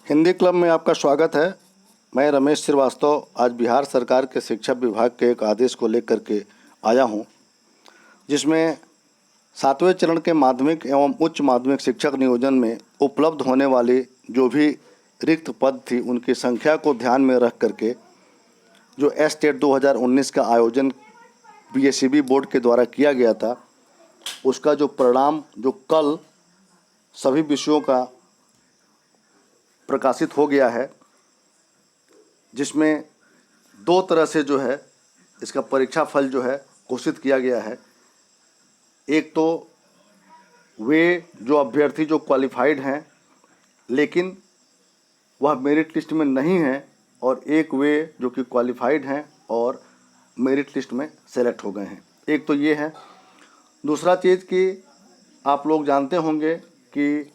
Hindi club में आपका स्वागत है। मैं रमेश श्रीवास्तव आज बिहार सरकार के शिक्षा विभाग के एक आदेश को लेकर के आया हूं, जिसमें 7वें चरण के माध्यमिक एवं उच्च माध्यमिक शिक्षक नियोजन में उपलब्ध होने वाली जो भी रिक्त पद थी उनकी संख्या को ध्यान में रख करके जो टेट 2019 का आयोजन बीएसईबी बोर्ड के द्वारा किया गया था, उसका जो परिणाम जो कल सभी विषयों का प्रकाशित हो गया है, जिसमें दो तरह से जो है इसका परीक्षा फल जो है घोषित किया गया है। एक तो वे जो अभ्यर्थी जो क्वालिफाइड हैं लेकिन वह मेरिट लिस्ट में नहीं हैं, और एक वे जो कि क्वालिफाइड हैं और मेरिट लिस्ट में सेलेक्ट हो गए हैं। एक तो ये है। दूसरा चीज़ कि आप लोग जानते होंगे कि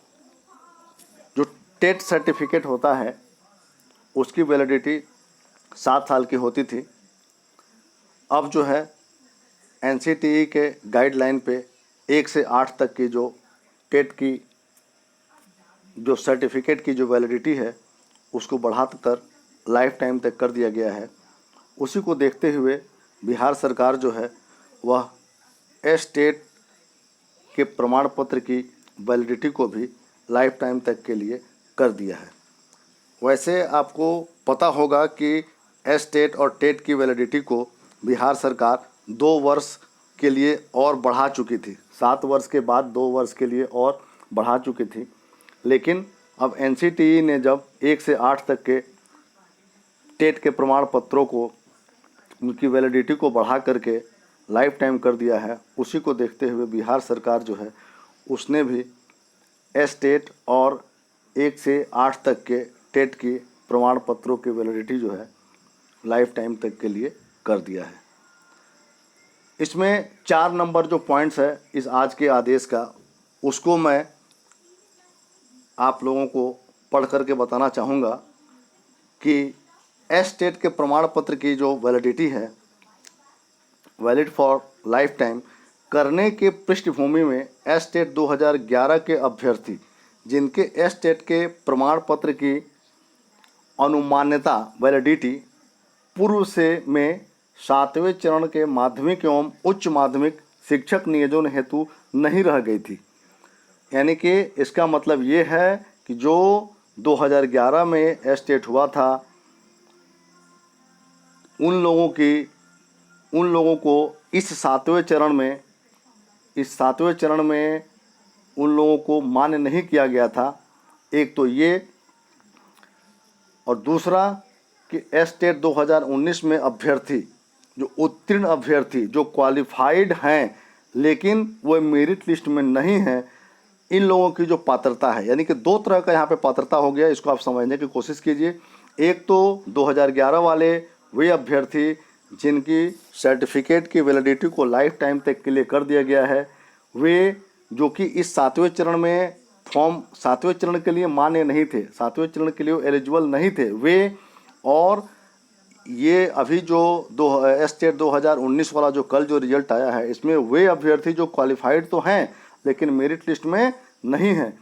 जो टेट सर्टिफिकेट होता है उसकी वैलिडिटी 7 साल की होती थी। अब जो है एनसीटीई के गाइडलाइन पे 1 से 8 तक की जो टेट की जो सर्टिफिकेट की जो वैलिडिटी है उसको बढ़ाकर लाइफ टाइम तक कर दिया गया है। उसी को देखते हुए बिहार सरकार जो है वह टेट के प्रमाण पत्र की वैलिडिटी को भी लाइफ टाइम तक के लिए कर दिया है। वैसे आपको पता होगा कि टेट और टेट की वैलिडिटी को बिहार सरकार 2 वर्ष के लिए और बढ़ा चुकी थी। 7 वर्ष के बाद 2 वर्ष के लिए और बढ़ा चुकी थी, लेकिन अब एनसीटीई ने जब 1 से 8 तक के टेट के प्रमाण पत्रों को उनकी वैलिडिटी को बढ़ा करके लाइफ टाइम कर दिया है। उसी को देखते हुए बिहार सरकार जो है उसने भी टेट और 1 से 8 तक के टेट की प्रमाण पत्रों की वैलिडिटी जो है लाइफ टाइम तक के लिए कर दिया है। इसमें 4 नंबर जो पॉइंट्स है इस आज के आदेश का, उसको मैं आप लोगों को पढ़ करके बताना चाहूँगा कि टेट के प्रमाण पत्र की जो वैलिडिटी है, वैलिड फॉर लाइफ टाइम करने के पृष्ठभूमि में टेट 2011 के अभ्यर्थी जिनके टेट के प्रमाण पत्र की अनुमान्यता वैलिडिटी पूर्व से में 7वें चरण के माध्यमिक एवं उच्च माध्यमिक शिक्षक नियोजन हेतु नहीं रह गई थी। यानी कि इसका मतलब ये है कि जो 2011 में टेट हुआ था उन लोगों को इस 7वें चरण में उन लोगों को मान्य नहीं किया गया था। एक तो ये, और दूसरा कि टेट 2019 में अभ्यर्थी जो उत्तीर्ण अभ्यर्थी जो क्वालिफाइड हैं लेकिन वो मेरिट लिस्ट में नहीं हैं, इन लोगों की जो पात्रता है, यानी कि 2 तरह का यहाँ पे पात्रता हो गया। इसको आप समझने की कोशिश कीजिए। एक तो 2011 वाले वे अभ्यर्थी जिनकी सर्टिफिकेट की वैलिडिटी को लाइफ टाइम तक के लिए कर दिया गया है, वे जो कि इस 7वें चरण में 7वें चरण के लिए मान्य नहीं थे, 7वें चरण के लिए एलिजिबल नहीं थे वे। और ये अभी जो टेट 2019 वाला जो कल जो रिजल्ट आया है, इसमें वे अभ्यर्थी जो क्वालिफाइड तो हैं लेकिन मेरिट लिस्ट में नहीं हैं।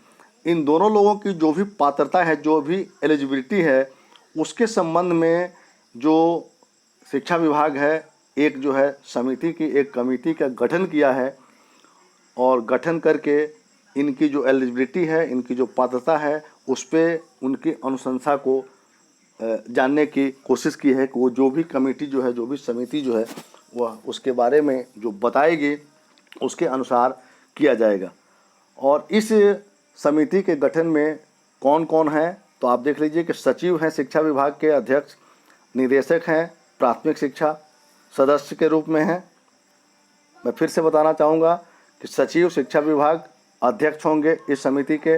इन दोनों लोगों की जो भी पात्रता है, जो भी एलिजिबिलिटी है, उसके संबंध में जो शिक्षा विभाग है एक जो है समिति की एक कमेटी का गठन किया है, और गठन करके इनकी जो एलिजिबिलिटी है, इनकी जो पात्रता है, उस पर उनकी अनुशंसा को जानने की कोशिश की है कि वो जो भी कमेटी जो है, जो भी समिति जो है, वह उसके बारे में जो बताएगी उसके अनुसार किया जाएगा। और इस समिति के गठन में कौन कौन है तो आप देख लीजिए कि सचिव हैं शिक्षा विभाग के अध्यक्ष, निदेशक हैं प्राथमिक शिक्षा सदस्य के रूप में हैं। मैं फिर से बताना चाहूँगा कि सचिव शिक्षा विभाग अध्यक्ष होंगे इस समिति के,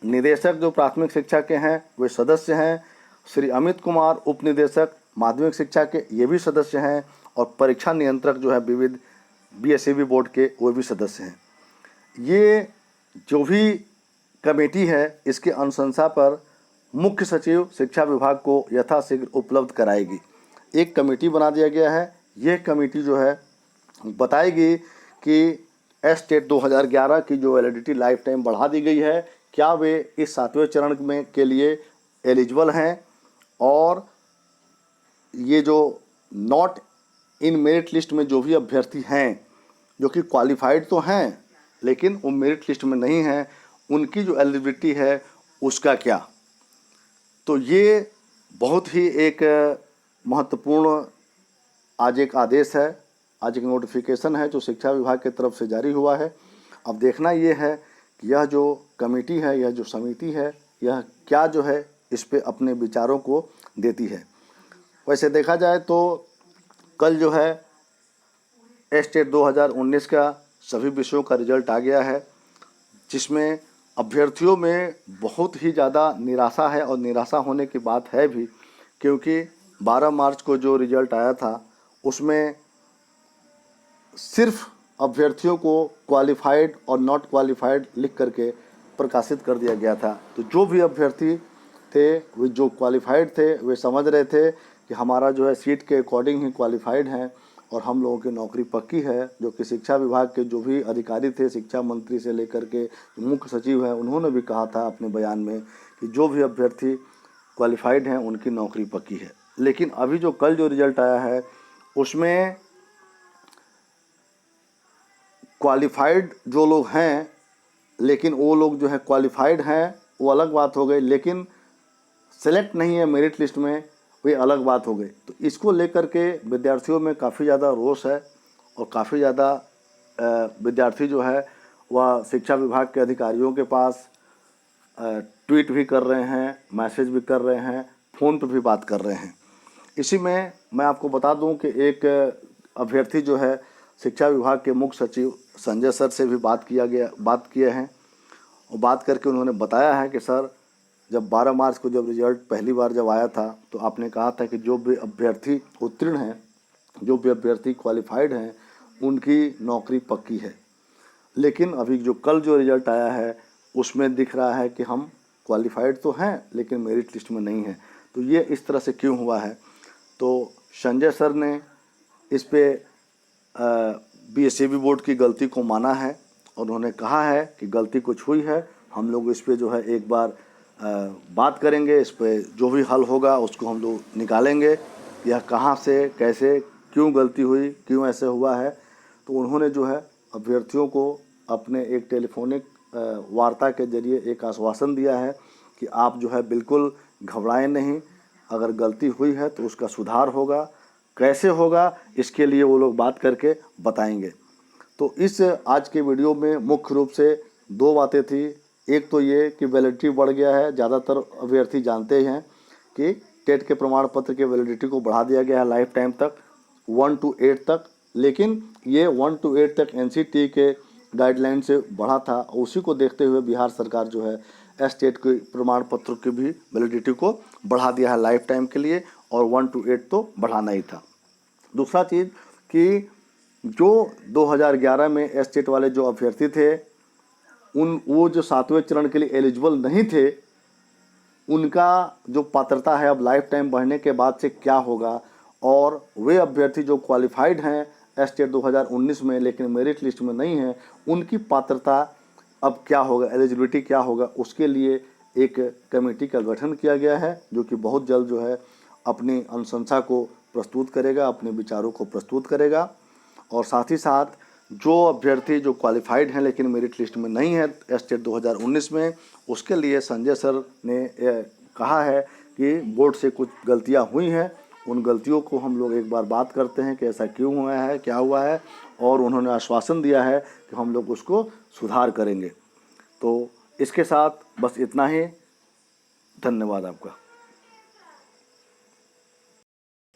निदेशक जो प्राथमिक शिक्षा के हैं वे सदस्य हैं, श्री अमित कुमार उप निदेशक माध्यमिक शिक्षा के ये भी सदस्य हैं, और परीक्षा नियंत्रक जो है विविध बीएसईबी बोर्ड के वो भी सदस्य हैं। ये जो भी कमेटी है इसके अनुशंसा पर मुख्य सचिव शिक्षा विभाग को यथाशीघ्र उपलब्ध कराएगी। एक कमेटी बना दिया गया है। यह कमेटी जो है बताएगी कि टेट 2011 की जो वैलिडिटी लाइफ टाइम बढ़ा दी गई है, क्या वे इस 7वें चरण में के लिए एलिजिबल हैं और ये जो नॉट इन मेरिट लिस्ट में जो भी अभ्यर्थी हैं जो कि क्वालिफाइड तो हैं लेकिन वो मेरिट लिस्ट में नहीं हैं, उनकी जो एलिजिबिलिटी है उसका क्या। तो ये बहुत ही एक महत्वपूर्ण आज एक आदेश है, आज एक नोटिफिकेशन है जो शिक्षा विभाग की तरफ से जारी हुआ है। अब देखना ये है कि यह जो कमेटी है, यह जो समिति है, यह क्या जो है इस पे अपने विचारों को देती है। वैसे देखा जाए तो कल जो है एस्टेट 2019 का सभी विषयों का रिजल्ट आ गया है, जिसमें अभ्यर्थियों में बहुत ही ज़्यादा निराशा है और निराशा होने की बात है भी, क्योंकि 12 मार्च को जो रिजल्ट आया था उसमें सिर्फ अभ्यर्थियों को क्वालिफाइड और नॉट क्वालिफाइड लिख करके प्रकाशित कर दिया गया था। तो जो भी अभ्यर्थी थे वे जो क्वालिफाइड थे वे समझ रहे थे कि हमारा जो है सीट के अकॉर्डिंग ही क्वालिफाइड हैं और हम लोगों की नौकरी पक्की है। जो कि शिक्षा विभाग के जो भी अधिकारी थे, शिक्षा मंत्री से लेकर के जो मुख्य सचिव हैं, उन्होंने भी कहा था अपने बयान में कि जो भी अभ्यर्थी क्वालिफाइड हैं उनकी नौकरी पक्की है। लेकिन अभी जो कल जो रिजल्ट आया है उसमें क्वालिफाइड जो लोग हैं, लेकिन वो लोग जो है क्वालिफाइड हैं वो अलग बात हो गई, लेकिन सेलेक्ट नहीं है मेरिट लिस्ट में, वे अलग बात हो गई। तो इसको लेकर के विद्यार्थियों में काफ़ी ज़्यादा रोष है और काफ़ी ज़्यादा विद्यार्थी जो है वह शिक्षा विभाग के अधिकारियों के पास ट्वीट भी कर रहे हैं, मैसेज भी कर रहे हैं, फ़ोन पर भी बात कर रहे हैं। इसी में मैं आपको बता दूं कि एक अभ्यर्थी जो है शिक्षा विभाग के मुख्य सचिव संजय सर से भी बात किए हैं और बात करके उन्होंने बताया है कि सर, जब 12 मार्च को जब रिजल्ट पहली बार जब आया था तो आपने कहा था कि जो भी अभ्यर्थी उत्तीर्ण हैं, जो भी अभ्यर्थी क्वालिफाइड हैं, उनकी नौकरी पक्की है। लेकिन अभी जो कल जो रिजल्ट आया है उसमें दिख रहा है कि हम क्वालिफाइड तो हैं लेकिन मेरिट लिस्ट में नहीं है। तो ये इस तरह से क्यों हुआ है? तो संजय सर ने इस पे बीएसईबी बोर्ड की गलती को माना है और उन्होंने कहा है कि गलती कुछ हुई है, हम लोग इस पे जो है एक बार बात करेंगे, इस पे जो भी हल होगा उसको हम लोग निकालेंगे, यह कहाँ से कैसे क्यों गलती हुई, क्यों ऐसे हुआ है। तो उन्होंने जो है अभ्यर्थियों को अपने एक टेलीफोनिक वार्ता के जरिए एक आश्वासन दिया है कि आप जो है बिल्कुल घबराएं नहीं, अगर गलती हुई है तो उसका सुधार होगा, कैसे होगा इसके लिए वो लोग बात करके बताएंगे। तो इस आज के वीडियो में मुख्य रूप से दो बातें थी। एक तो ये कि वैलिडिटी बढ़ गया है, ज़्यादातर अभ्यर्थी जानते हैं कि टेट के प्रमाण पत्र के वैलिडिटी को बढ़ा दिया गया है लाइफ टाइम तक 1 to 8 तक, लेकिन ये 1 to 8 तक एनसीटी के गाइडलाइन से बढ़ा था। उसी को देखते हुए बिहार सरकार जो है एस्टेट के प्रमाण पत्र की भी वैलिडिटी को बढ़ा दिया है लाइफ टाइम के लिए, और 1 to 8 तो बढ़ाना ही था। दूसरा चीज़ कि जो 2011 में एस्टेट वाले जो अभ्यर्थी थे वो जो 7वें चरण के लिए एलिजिबल नहीं थे, उनका जो पात्रता है अब लाइफ टाइम बढ़ने के बाद से क्या होगा, और वे अभ्यर्थी जो क्वालिफाइड हैं एस्टेट 2019 में लेकिन मेरिट लिस्ट में नहीं है, उनकी पात्रता अब क्या होगा, एलिजिबिलिटी क्या होगा, उसके लिए एक कमेटी का गठन किया गया है जो कि बहुत जल्द जो है अपनी अनुशंसा को प्रस्तुत करेगा, अपने विचारों को प्रस्तुत करेगा। और साथ ही साथ जो अभ्यर्थी जो क्वालिफाइड हैं लेकिन मेरिट लिस्ट में नहीं है एस्टेट 2019 में, उसके लिए संजय सर ने कहा है कि बोर्ड से कुछ गलतियां हुई हैं, उन गलतियों को हम लोग एक बार बात करते हैं कि ऐसा क्यों हुआ है, क्या हुआ है, और उन्होंने आश्वासन दिया है कि हम लोग उसको सुधार करेंगे। तो इसके साथ बस इतना ही। धन्यवाद आपका।